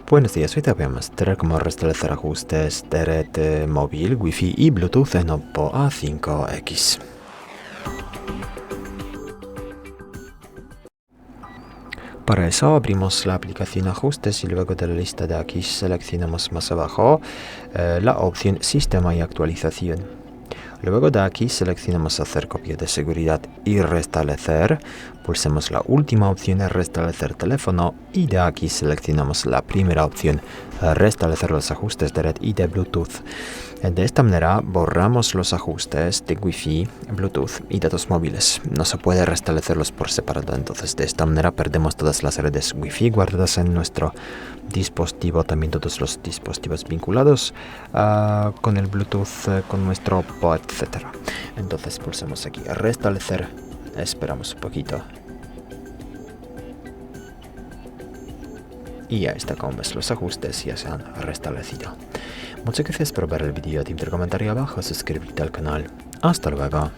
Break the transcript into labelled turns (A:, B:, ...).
A: Buenos días, hoy te voy a mostrar cómo restablecer ajustes de red móvil, Wi-Fi y Bluetooth en Oppo A5X. Para eso abrimos la aplicación Ajustes y luego de la lista de aquí seleccionamos más abajo la opción Sistema y actualización. Luego de aquí seleccionamos hacer copia de seguridad y restablecer. Pulsemos la última opción de restablecer teléfono y de aquí seleccionamos la primera opción, restablecer los ajustes de red y de Bluetooth. De esta manera borramos los ajustes de Wi-Fi, Bluetooth y datos móviles. No se puede restablecerlos por separado, entonces de esta manera perdemos todas las redes Wi-Fi guardadas en nuestro dispositivo, también todos los dispositivos vinculados con el Bluetooth, con nuestro Oppo, etc. Entonces pulsamos aquí restablecer, esperamos un poquito y ya está, como ves, los ajustes ya se han restablecido. Muchas gracias por ver el vídeo, te comentario abajo, suscríbete al canal. Hasta luego.